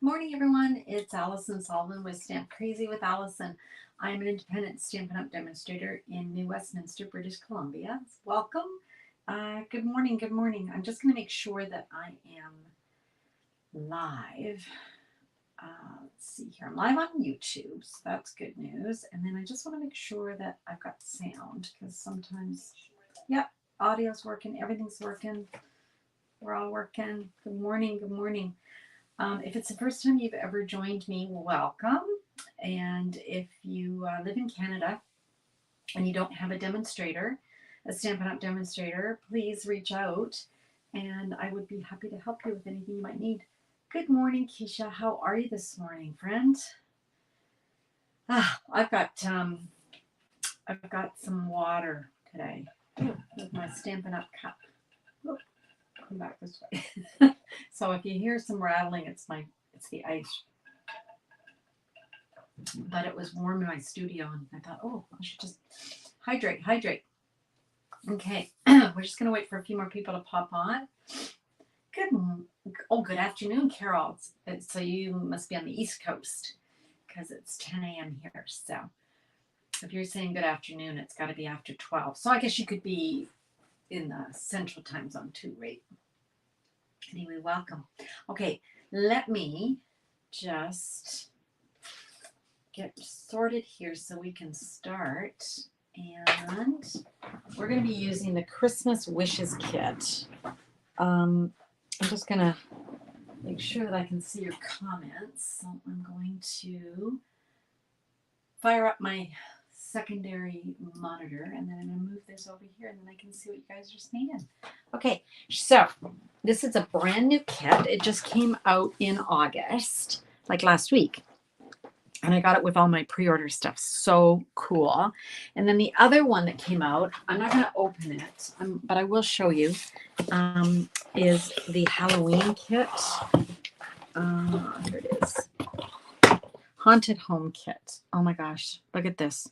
Morning, everyone. It's Alison Sullivan with Stamp Crazy with Alison. I'm an independent Stampin' Up! Demonstrator in New Westminster, British Columbia. Welcome. Good morning. Good morning. I'm just going to make sure that I am live. Let's see here. I'm live on YouTube, so that's good news. And then I just want to make sure that I've got sound because sometimes, yep, audio's working, everything's working. We're all working. Good morning. Good morning. If it's the first time you've ever joined me, welcome. And if you live in Canada and you don't have a demonstrator, a Stampin' Up! Demonstrator, please reach out and I would be happy to help you with anything you might need. Good morning, Keisha. How are you this morning, friend? I've got some water today with my Stampin' Up! Cup. Oh, come back this way. So if you hear some rattling, it's the ice. But it was warm in my studio, and I thought, oh, I should just hydrate. Okay, we're just gonna wait for a few more people to pop on. Good afternoon, Carol. So you must be on the East Coast because it's 10 a.m. here. So if you're saying good afternoon, it's got to be after 12. So I guess you could be in the Central Time Zone too, right? Anyway, welcome. Okay, let me just get sorted here so we can start. And we're going to be using the Christmas Wishes Kit. I'm just going to make sure that I can see your comments. So I'm going to fire up my secondary monitor and then I'm going to move this over here and then I can see what you guys are saying. Okay, so this is a brand new kit. It just came out in August, like last week. And I got it with all my pre-order stuff. So cool. And then the other one that came out, I'm not going to open it, but I will show you, is the Halloween kit. Here it is. Haunted Home Kit. Oh my gosh, look at this.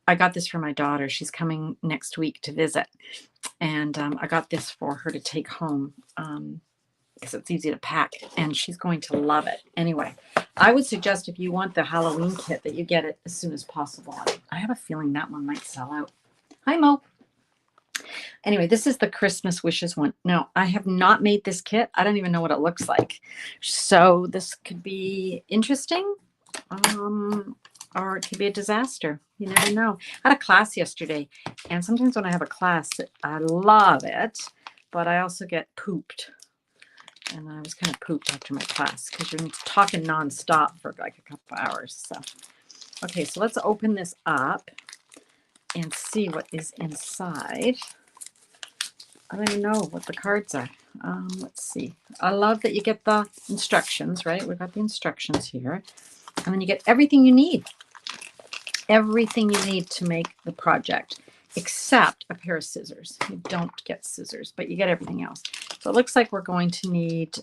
I got this for my daughter. She's coming next week to visit. And I got this for her to take home because it's easy to pack. And she's going to love it. Anyway, I would suggest if you want the Halloween kit that you get it as soon as possible. I have a feeling that one might sell out. Hi, Mo. Anyway, this is the Christmas Wishes one. Now, I have not made this kit. I don't even know what it looks like. So this could be interesting. Or it could be a disaster. You never know. I had a class yesterday, and sometimes when I have a class, I love it, but I also get pooped. And I was kind of pooped after my class because you're talking nonstop for like a couple hours. So, okay, so let's open this up and see what is inside. I don't even know what the cards are. Let's see. I love that you get the instructions, right? We've got the instructions here. And then you get everything you need. Everything you need to make the project, except a pair of scissors. You don't get scissors, but you get everything else. So it looks like we're going to need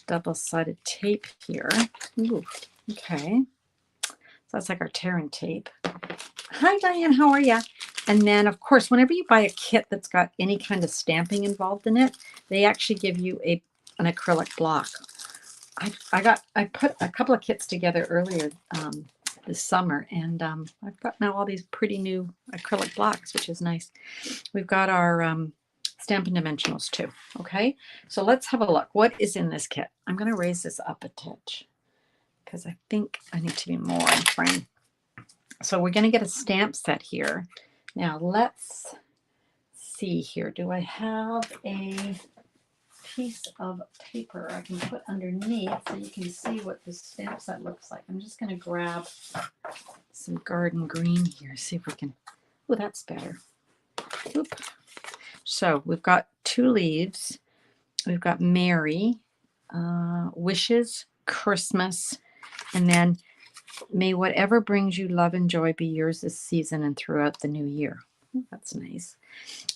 double-sided tape here. Ooh, okay. So that's like our tearing tape. Hi, Diane. How are you? And then, of course, whenever you buy a kit that's got any kind of stamping involved in it, they actually give you an acrylic block. I put a couple of kits together earlier this summer, and I've got now all these pretty new acrylic blocks, which is nice. We've got our Stampin' Dimensionals too. Okay, so let's have a look. What is in this kit? I'm going to raise this up a touch because I think I need to be more in frame. So we're going to get a stamp set here. Now let's see here. Do I have a piece of paper I can put underneath so you can see what the stamp set looks like? I'm just going to grab some garden green here. See if we can. Oh, that's better. Oop. So we've got 2 leaves. We've got Mary, Wishes, Christmas, and then may whatever brings you love and joy be yours this season and throughout the new year. Oh, that's nice.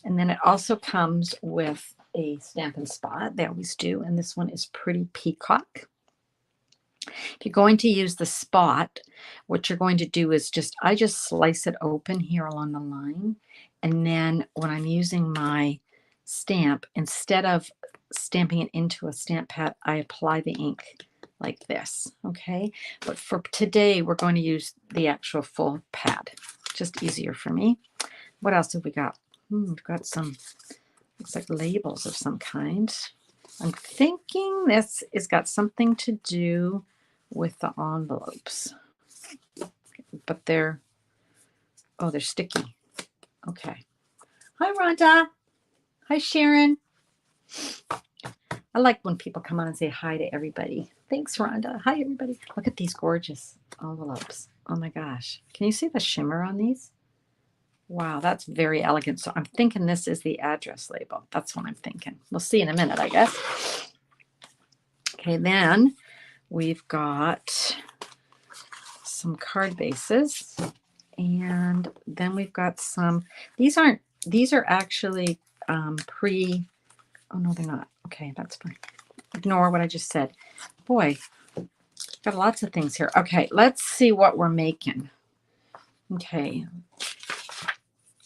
And then it also comes with a Stampin' Spot. They always do. And this one is Pretty Peacock. If you're going to use the spot, what you're going to do is I just slice it open here along the line. And then when I'm using my stamp, instead of stamping it into a stamp pad, I apply the ink like this, okay? But for today, we're going to use the actual full pad. Just easier for me. What else have we got? We've got some, looks like labels of some kind. I'm thinking this has got something to do with the envelopes. But they're sticky. Okay. Hi, Rhonda. Hi, Sharon. I like when people come on and say hi to everybody. Thanks, Rhonda. Hi, everybody. Look at these gorgeous envelopes. Oh, my gosh. Can you see the shimmer on these? Wow, that's very elegant. So I'm thinking this is the address label. That's what I'm thinking. We'll see in a minute, I guess. Okay, then we've got some card bases. And then we've got some, these are actually oh no, they're not. Okay, that's fine. Ignore what I just said. Boy, got lots of things here. Okay, let's see what we're making. Okay.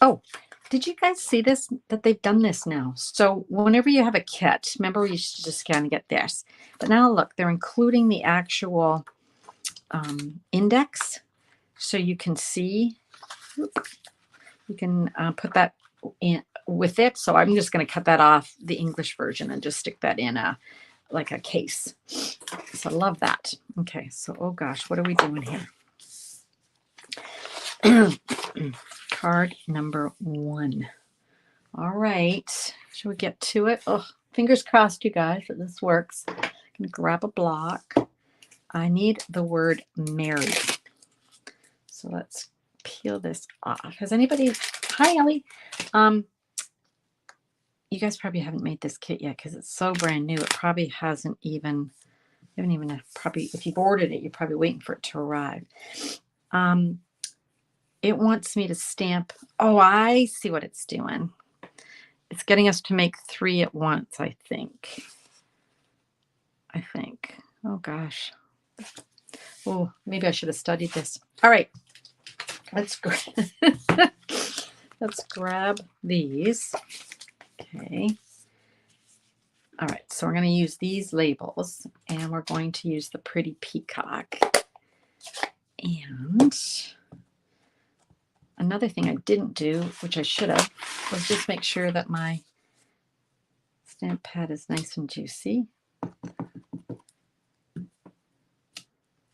Oh, did you guys see this? That they've done this now. So whenever you have a kit, remember we used to just kind of get this. But now look, they're including the actual index. So you can see, you can put that in with it. So I'm just going to cut that off the English version and just stick that in like a case. So I love that. Okay, so oh gosh, what are we doing here? Card number 1. All right, should we get to it? Oh, fingers crossed, you guys, that this works. I'm gonna grab a block. I need the word Mary. So let's peel this off. Has anybody? Hi, Ellie. You guys probably haven't made this kit yet because it's so brand new. It probably hasn't even. You haven't even probably. If you've ordered it, you're probably waiting for it to arrive. It wants me to stamp. Oh, I see what it's doing. It's getting us to make 3 at once. I think. Oh gosh. Oh, maybe I should have studied this. All right. Let's grab these. Okay. All right. So we're going to use these labels, and we're going to use the pretty peacock. And another thing I didn't do, which I should have, was just make sure that my stamp pad is nice and juicy.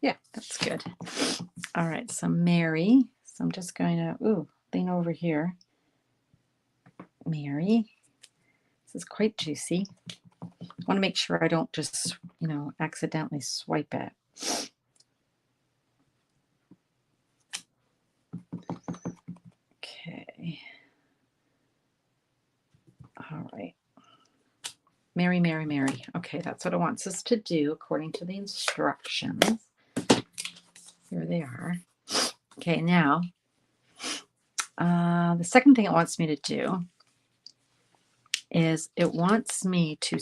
Yeah, that's good. All right, so Mary. So I'm just going to, lean over here. Mary. This is quite juicy. I want to make sure I don't just, accidentally swipe it. Okay. All right. Mary, Mary, Mary. Okay, that's what it wants us to do according to the instructions. Here they are. Okay, now, the second thing it wants me to do is it wants me to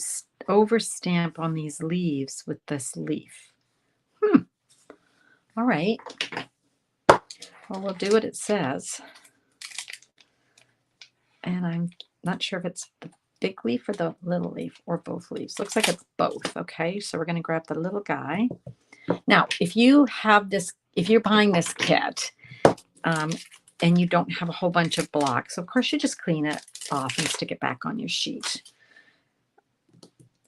overstamp on these leaves with this leaf. All right. Well, we'll do what it says. And I'm not sure if it's the big leaf or the little leaf or both leaves. Looks like it's both. Okay, so we're going to grab the little guy. Now, if you have this, if you're buying this kit and you don't have a whole bunch of blocks, of course, you just clean it off and stick it back on your sheet.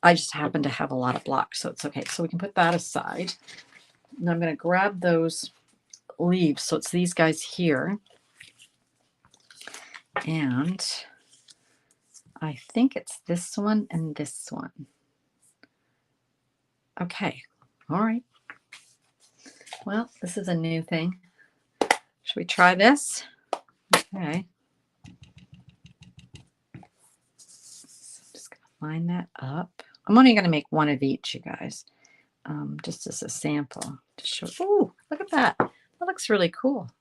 I just happen to have a lot of blocks, so it's okay. So we can put that aside. Now I'm going to grab those leaves. So it's these guys here. And I think it's this one and this one. Okay. All right. Well, this is a new thing. Should we try this? Okay. So I'm just going to line that up. I'm only going to make one of each, you guys, just as a sample to show. Oh, look at that. That looks really cool.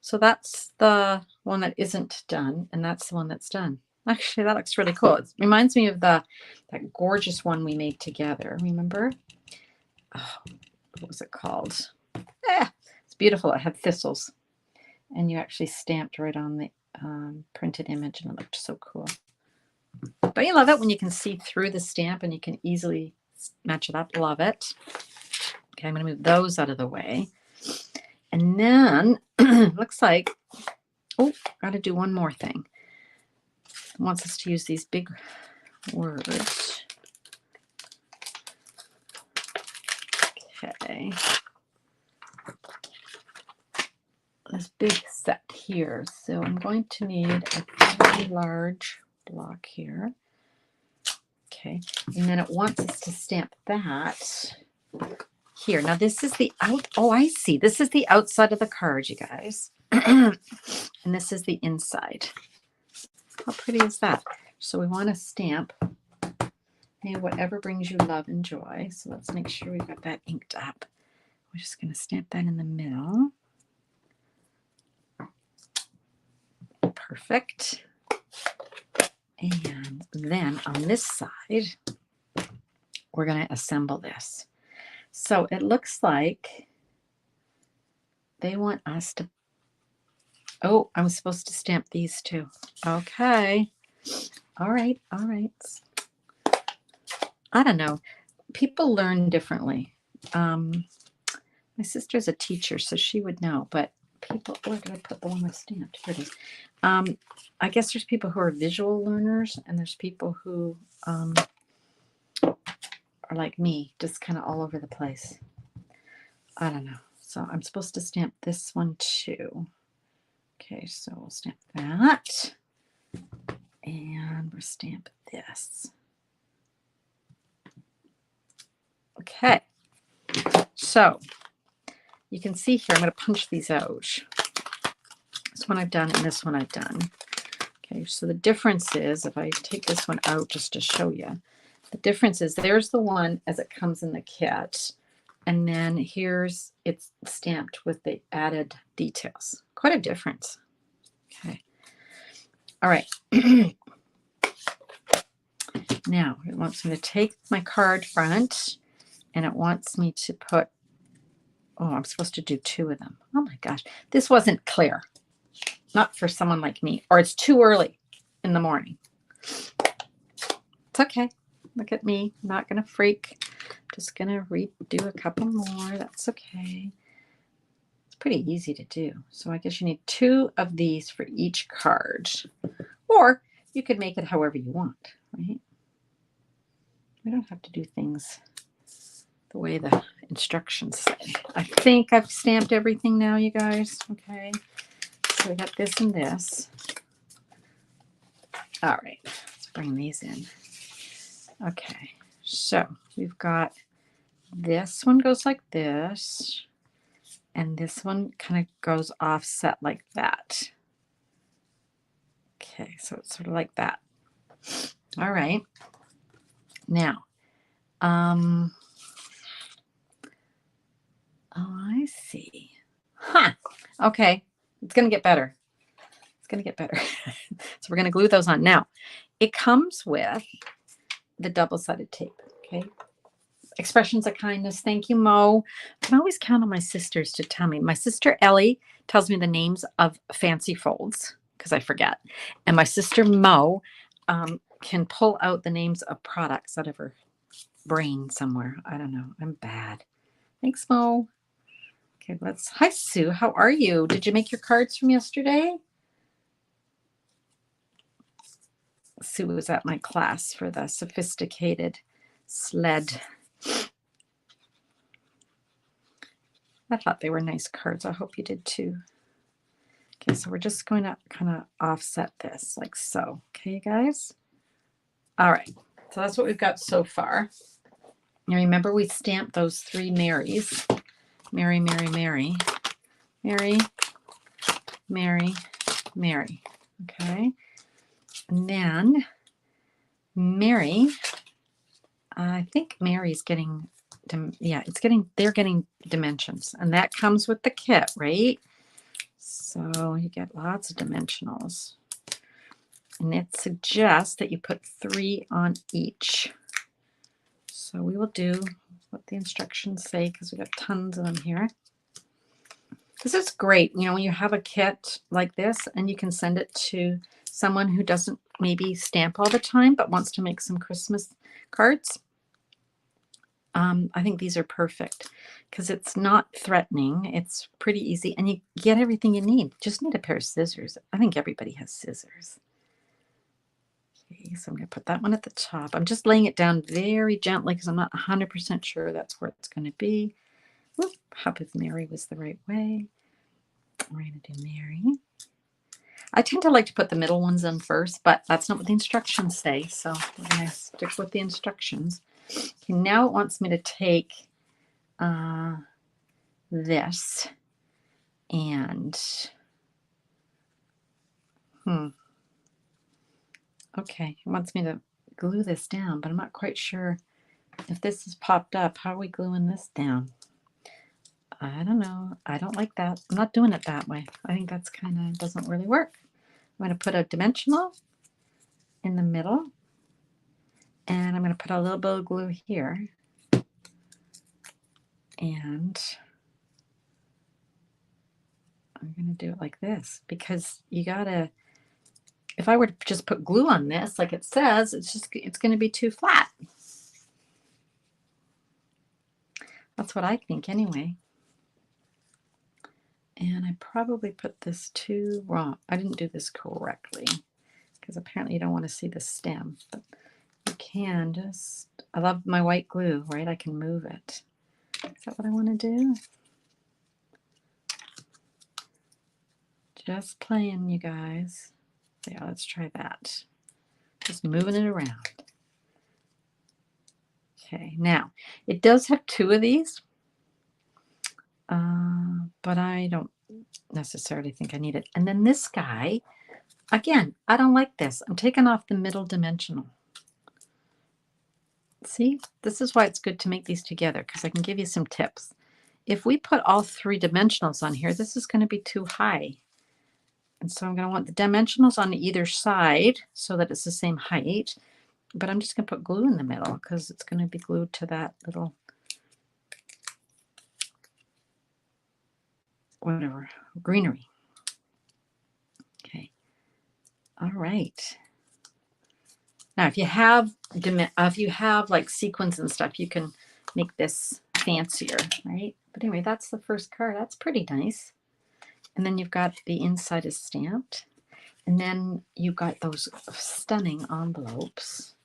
So that's the one that isn't done, and that's the one that's done. Actually, that looks really cool. It reminds me of that gorgeous one we made together. Remember? Oh, what was it called? It's beautiful. It had thistles, and you actually stamped right on the printed image, and it looked so cool. Don't you love it when you can see through the stamp and you can easily match it up? Love it. Okay, I'm going to move those out of the way. And then looks like, oh, got to do one more thing. It wants us to use these big words. Okay. This big set here. So I'm going to need a very large block here. Okay. And then it wants us to stamp that here. Now this is the out. Oh, I see. This is the outside of the card, you guys. And this is the inside. How pretty is that? So we want to stamp whatever brings you love and joy. So let's make sure we've got that inked up. We're just going to stamp that in the middle. Perfect. And then on this side, we're going to assemble this. So it looks like they want us to, oh, I'm supposed to stamp these too. Okay. All right. All right. I don't know. People learn differently. My sister's a teacher, so she would know, but people, where did I put the one that's stamped? Here it is. I guess there's people who are visual learners, and there's people who are like me, just kind of all over the place. I don't know. So I'm supposed to stamp this one too. Okay, so we'll stamp that. And we'll stamp this. Okay. So you can see here, I'm going to punch these out. This one I've done and this one I've done. Okay, so the difference is, if I take this one out just to show you, the difference is there's the one as it comes in the kit. And then here's, it's stamped with the added details. Quite a difference. Okay. All right. Now it wants me to take my card front and it wants me to put, oh, I'm supposed to do two of them. Oh my gosh. This wasn't clear. Not for someone like me, or it's too early in the morning. It's okay. Look at me. I'm not going to freak. Just going to redo a couple more. That's okay. It's pretty easy to do. So I guess you need two of these for each card. Or you could make it however you want, right? We don't have to do things the way the instructions say. I think I've stamped everything now, you guys. Okay. So we got this and this. All right. Let's bring these in. Okay. So we've got this one goes like this. And this one kind of goes offset like that. Okay. So it's sort of like that. All right. Now, oh, I see. Huh. Okay. It's going to get better. It's going to get better. So we're going to glue those on. Now, it comes with the double-sided tape. Okay. Expressions of kindness. Thank you, Mo. I can always count on my sisters to tell me. My sister Ellie tells me the names of fancy folds because I forget. And my sister Mo can pull out the names of products out of her brain somewhere. I don't know. I'm bad. Thanks, Mo. Okay, hi, Sue. How are you? Did you make your cards from yesterday? Sue was at my class for the sophisticated sled. I thought they were nice cards. I hope you did too. Okay, so we're just going to kind of offset this like so. Okay, you guys? All right, so that's what we've got so far. Now remember we stamped those three Marys. Mary, Mary, Mary. Mary, Mary, Mary. Okay. And then Mary, I think Mary's getting, yeah, they're getting dimensions. And that comes with the kit, right? So you get lots of dimensionals. And it suggests that you put 3 on each. So we will do what the instructions say because we got tons of them here. This is great, you know, when you have a kit like this and you can send it to someone who doesn't maybe stamp all the time but wants to make some Christmas cards, I think these are perfect because it's not threatening. It's pretty easy and you get everything you need. Just need a pair of scissors. I think everybody has scissors. Okay, so I'm going to put that one at the top. I'm just laying it down very gently because I'm not 100% sure that's where it's going to be. Whoop, Hop with Mary was the right way. We're going to do Mary. I tend to like to put the middle ones in first, but that's not what the instructions say, so we're going to stick with the instructions. Okay, now it wants me to take this and okay, it wants me to glue this down, but I'm not quite sure if this is popped up. How are we gluing this down? I don't know. I don't like that. I'm not doing it that way. I think that's kind of doesn't really work. I'm going to put a dimensional in the middle, and I'm going to put a little bit of glue here, and I'm going to do it like this because you got to, if I were to just put glue on this like it says, it's going to be too flat. That's what I think anyway. And I probably put this too wrong. I didn't do this correctly because apparently you don't want to see the stem, but you can just, I love my white glue, right? I can move it. Is that what I want to do? Just playing, you guys. Yeah, let's try that. Just moving it around. Okay, now it does have two of these, but I don't necessarily think I need it. And then this guy, again, I don't like this. I'm taking off the middle dimensional. See, this is why it's good to make these together because I can give you some tips. If we put all three dimensionals on here, this is going to be too high. And so I'm going to want the dimensionals on either side so that it's the same height. But I'm just going to put glue in the middle because it's going to be glued to that little, whatever, greenery. Okay. All right. Now, if you have like sequins and stuff, you can make this fancier, right? But anyway, that's the first card. That's pretty nice. And then you've got the inside is stamped. And then you've got those stunning envelopes.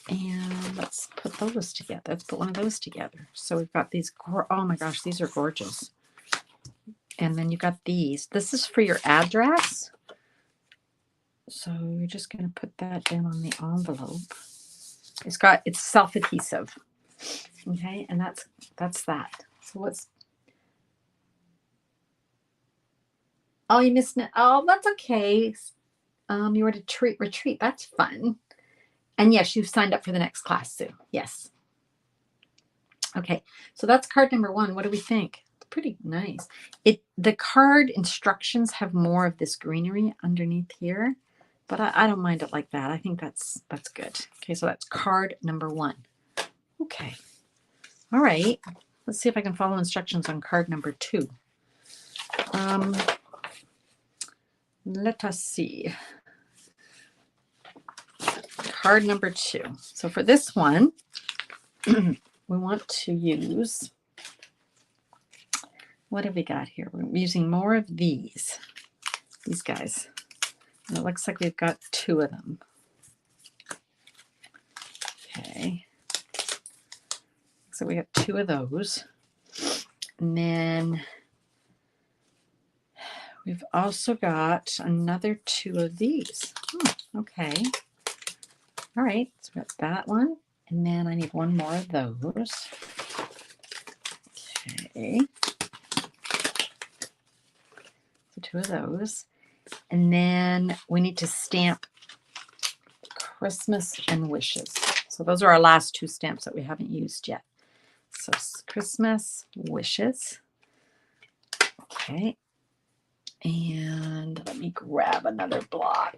And let's put those together. Let's put one of those together. So we've got these, oh my gosh, these are gorgeous. And then you've got these. This is for your address. So you're just going to put that down on the envelope. It's self-adhesive. Okay, and that's that. So what's, oh, you missed it. Oh, that's okay. You were to retreat. That's fun. And yes, you've signed up for the next class, Sue. Yes. Okay, so that's card number 1. What do we think? It's pretty nice. The card instructions have more of this greenery underneath here, but I don't mind it like that. I think that's good. Okay, so that's card number 1. Okay. All right. Let's see if I can follow instructions on card number 2. Let us see. Card number 2. So for this one, we want to use, what have we got here? We're using more of these guys. And it looks like we've got 2 of them. Okay. So we got 2 of those. And then we've also got another 2 of these. Okay. All right. So we got that one. And then I need 1 more of those. Okay. So 2 of those. And then we need to stamp Christmas and wishes. So those are our last 2 stamps that we haven't used yet. So Christmas wishes. Okay. And let me grab another block.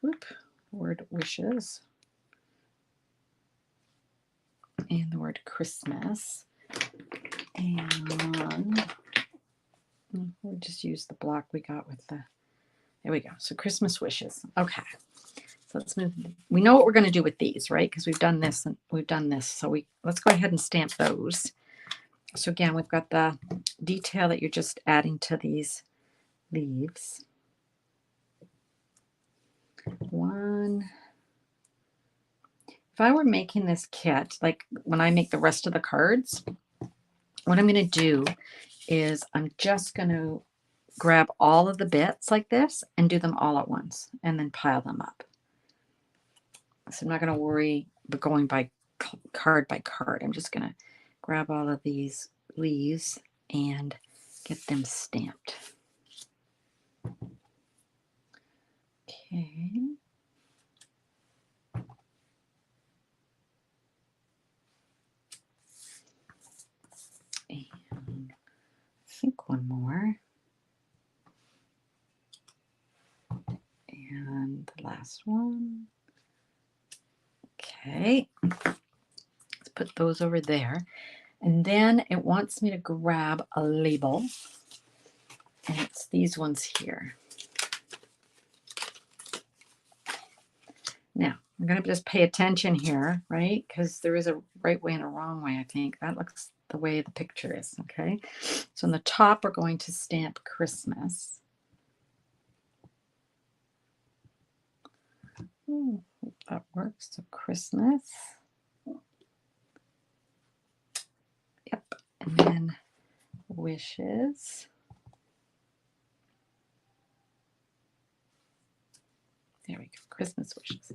Whoop. Word wishes. And the word Christmas. And We'll just use the block we got with the, there we go. So Christmas wishes. Okay. So let's move. We know what we're going to do with these, right? Because we've done this and we've done this. So let's go ahead and stamp those. So again, we've got the detail that you're just adding to these leaves. One. If I were making this kit, like when I make the rest of the cards, what I'm going to do is I'm just going to grab all of the bits like this and do them all at once and then pile them up. So I'm not going to worry about going by card. I'm just going to grab all of these leaves and get them stamped. Okay. And I think one more. And the last one. Okay. Let's put those over there. And then it wants me to grab a label. And it's these ones here. Now, I'm going to just pay attention here, right? Because there is a right way and a wrong way, I think. That looks the way the picture is, okay? So on the top, we're going to stamp Christmas. Hope that works. So Christmas. Yep. And then wishes. There we go. Christmas wishes.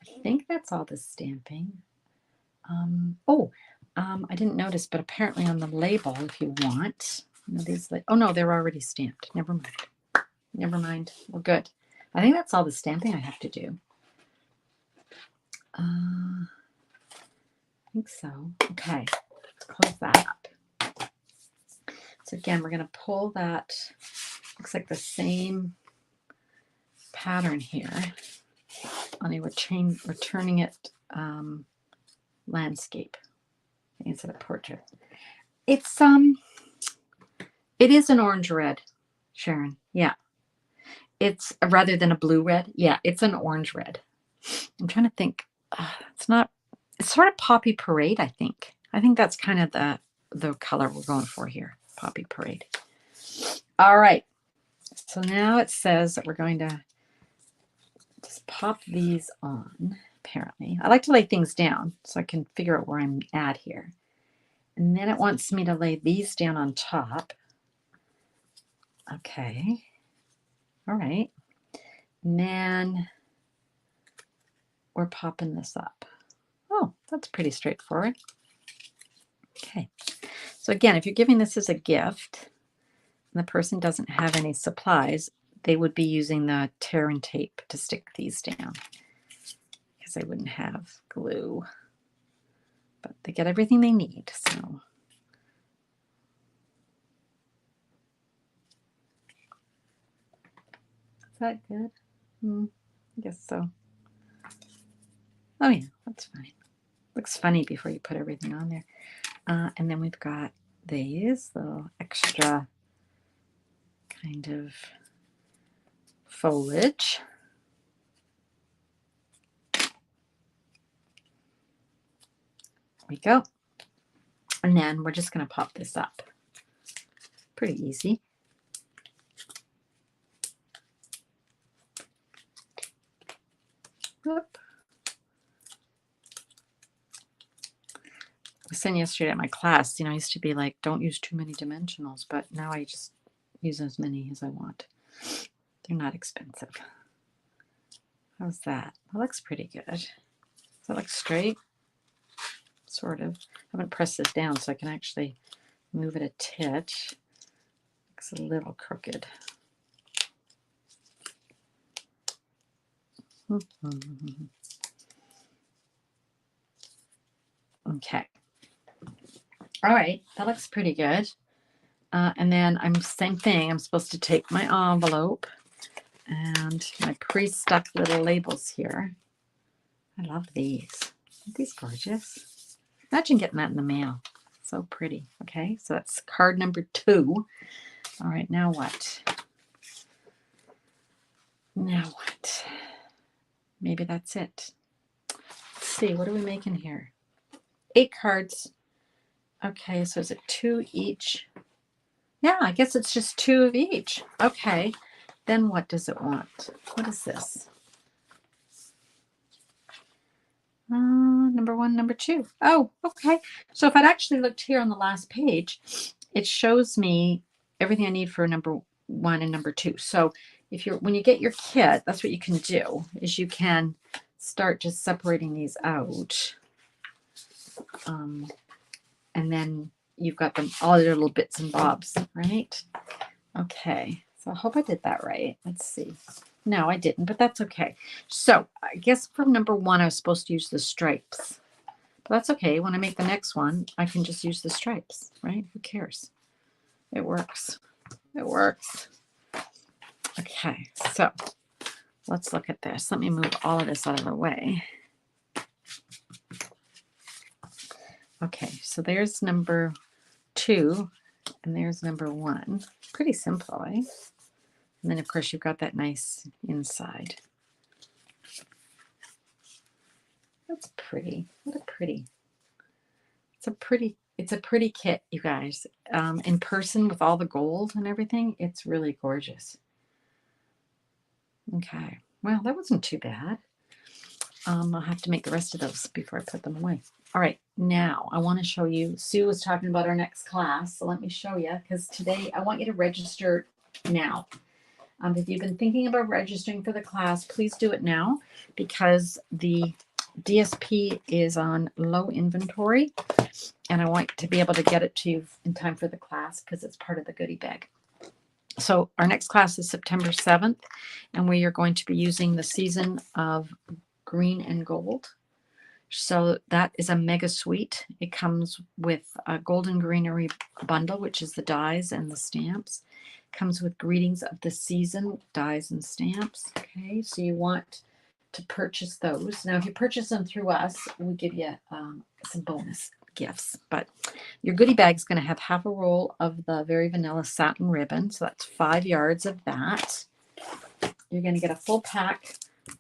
I think that's all the stamping. I didn't notice, but apparently on the label, if you want, oh no, they're already stamped. Never mind. Never mind. Well, good. I think that's all the stamping I have to do. I think so. Okay, let's close that up. So again, we're going to pull that, looks like the same pattern here. Only we're turning it landscape instead of portrait. It is an orange red, Sharon. Yeah. It's rather than a blue red. Yeah, it's an orange red. I'm trying to think. It's sort of Poppy Parade, I think. I think that's kind of the color we're going for here. Poppy Parade. All right. So now it says that we're going to just pop these on, apparently. I like to lay things down so I can figure out where I'm at here. And then it wants me to lay these down on top. Okay. All right. And then we're popping this up. Oh, that's pretty straightforward. Okay. So again, if you're giving this as a gift and the person doesn't have any supplies, they would be using the tear and tape to stick these down because they wouldn't have glue. But they get everything they need, so. Is that good? I guess so. Oh yeah, that's fine. Looks funny before you put everything on there. And then we've got these little extra kind of foliage. There we go. And then we're just going to pop this up. Pretty easy. Whoop. I was saying yesterday at my class, I used to be like, don't use too many dimensionals, but now I just use as many as I want. They're not expensive. How's that? That looks pretty good. Does that look straight? Sort of. I haven't pressed this down so I can actually move it a titch. Looks a little crooked. Okay. All right, that looks pretty good. And then same thing. I'm supposed to take my envelope and my pre-stuck little labels here. I love these. Aren't these gorgeous? Imagine getting that in the mail. So pretty. Okay, so that's card number 2. All right, now what? Now what? Maybe that's it. Let's see, what are we making here? 8 cards. Okay, so is it 2 each? Yeah, I guess it's just 2 of each. Okay, then what does it want? What is this? Number 1, number 2. Oh, okay. So if I'd actually looked here on the last page, it shows me everything I need for number 1 and number 2. So when you get your kit, that's what you can do, is you can start just separating these out. And then you've got them all your little bits and bobs, right? Okay, so I hope I did that right. Let's see. No, I didn't, but that's okay. So I guess for number 1, I was supposed to use the stripes. But that's okay. When I make the next one, I can just use the stripes, right? Who cares? It works. It works. Okay, so let's look at this. Let me move all of this out of the way. Okay, so there's number 2, and there's number 1. Pretty simple, eh? And then, of course, you've got that nice inside. That's pretty. What a pretty. It's a pretty kit, you guys. In person with all the gold and everything, it's really gorgeous. Okay. Well, that wasn't too bad. I'll have to make the rest of those before I put them away. All right, now I want to show you. Sue was talking about our next class, so let me show you, because today I want you to register now. If you've been thinking about registering for the class, please do it now, because the DSP is on low inventory, and I want to be able to get it to you in time for the class because it's part of the goodie bag. So our next class is September 7th, and we are going to be using the Season of Green and Gold. So that is a mega suite. It comes with a Golden Greenery bundle, which is the dies and the stamps. It comes with Greetings of the Season, dies and stamps. Okay, so you want to purchase those. Now, if you purchase them through us, we give you some bonus gifts. But your goodie bag is going to have half a roll of the Very Vanilla Satin Ribbon. So that's 5 yards of that. You're going to get a full pack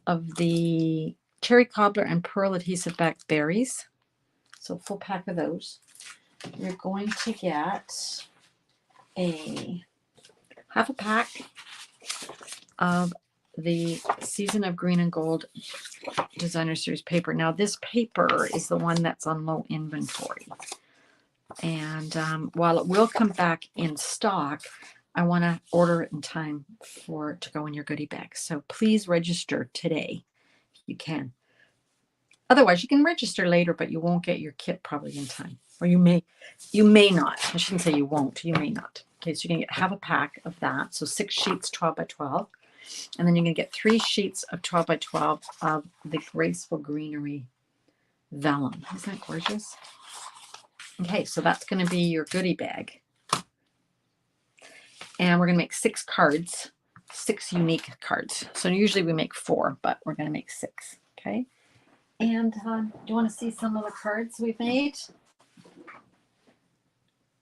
of the Cherry Cobbler and Pearl Adhesive Back Berries. So full pack of those. You're going to get a half a pack of the Season of Green and Gold Designer Series paper. Now this paper is the one that's on low inventory. And while it will come back in stock, I want to order it in time for it to go in your goodie bag. So please register today if you can. Otherwise, you can register later, but you won't get your kit probably in time. Or you may not. I shouldn't say you won't. You may not. Okay, so you're going to have a pack of that. So 6 sheets, 12 by 12. And then you're going to get 3 sheets of 12 by 12 of the Graceful Greenery vellum. Isn't that gorgeous? Okay, so that's going to be your goodie bag. And we're going to make 6 cards, 6 unique cards. So usually we make 4, but we're going to make 6. Okay. And do you want to see some of the cards we've made?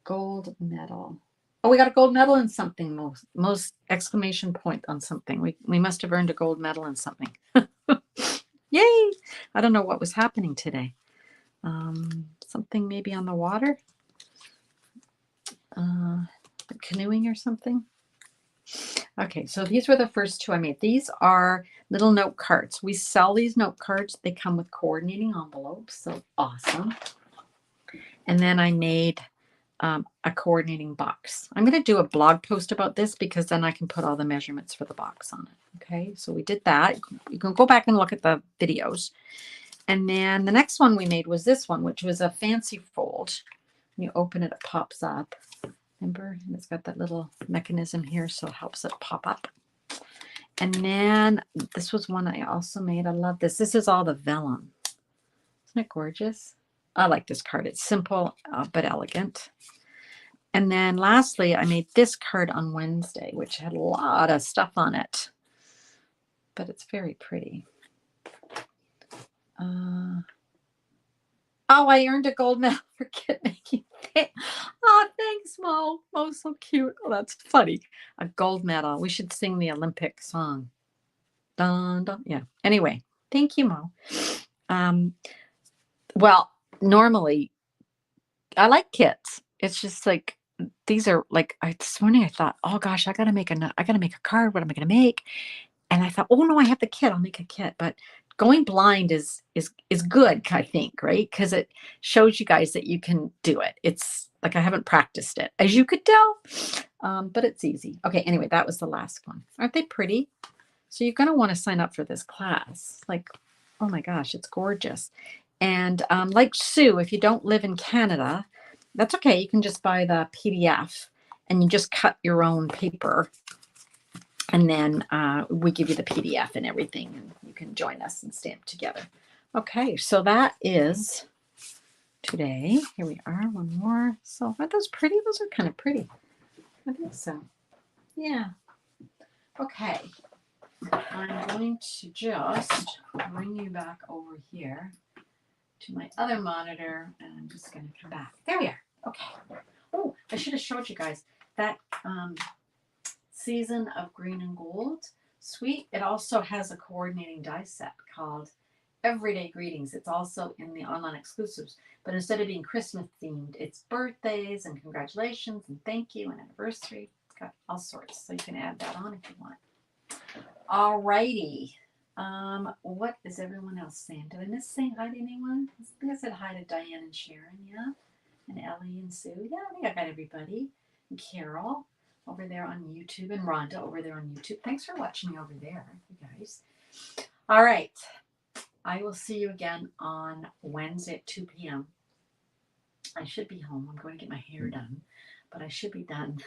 Gold medal. Oh, we got a gold medal in something. Most exclamation point on something. We must have earned a gold medal in something. Yay! I don't know what was happening today. Something maybe on the water. Canoeing or something. Okay, so these were the first 2 I made. These are little note cards. We sell these note cards. They come with coordinating envelopes, so awesome. And then I made a coordinating box. I'm going to do a blog post about this because then I can put all the measurements for the box on it. Okay, so we did that. You can go back and look at the videos. And then the next one we made was this one, which was a fancy fold. When you open it, it pops up. Remember? And it's got that little mechanism here, so it helps it pop up. And then this was one I also made. I love this. This is all the vellum. Isn't it gorgeous? I like this card. It's simple, but elegant. And then lastly, I made this card on Wednesday, which had a lot of stuff on it. But it's very pretty. Oh, I earned a gold medal for kit making. Oh, thanks, Mo. Mo's so cute. Oh, that's funny. A gold medal. We should sing the Olympic song. Dun, dun. Yeah. Anyway, thank you, Mo. Um, well, normally I like kits. It's just like these are like this morning I thought, oh gosh, I gotta make a card. What am I gonna make? And I thought, oh no, I have the kit. I'll make a kit. But going blind is good, I think, right? Because it shows you guys that you can do it. It's like I haven't practiced it, as you could tell, but it's easy. Okay, anyway, that was the last one. Aren't they pretty? So you're going to want to sign up for this class. Like, oh my gosh, it's gorgeous. And like Sue, if you don't live in Canada, that's okay. You can just buy the PDF and you just cut your own paper. And then we give you the PDF and everything, and you can join us and stamp together. Okay, so that is today. Here we are, one more. So are those pretty? Those are kind of pretty. I think so. Yeah. Okay. I'm going to just bring you back over here to my other monitor, and I'm just going to come back. There we are. Okay. Oh, I should have showed you guys that Season of Green and Gold suite. It also has a coordinating die set called Everyday Greetings. It's also in the online exclusives, but instead of being Christmas themed, it's birthdays and congratulations and thank you and anniversary. It's got all sorts, so you can add that on if you want. All righty. What is everyone else saying? Did I miss saying hi to anyone? I think I said hi to Diane and Sharon, yeah, and Ellie and Sue. Yeah, I think I got everybody. And Carol over there on YouTube, and Rhonda over there on YouTube. Thanks for watching me over there, you guys. All right. I will see you again on Wednesday at 2 p.m. I should be home. I'm going to get my hair done, but I should be done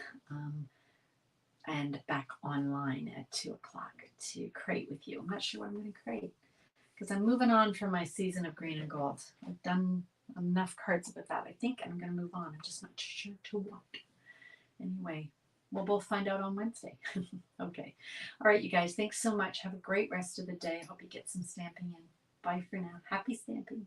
and back online at 2 o'clock to create with you. I'm not sure what I'm going to create because I'm moving on from my Season of Green and Gold. I've done enough cards with that, I think, and I'm going to move on. I'm just not sure to what. Anyway, we'll both find out on Wednesday. Okay. All right, you guys. Thanks so much. Have a great rest of the day. I hope you get some stamping in. Bye for now. Happy stamping.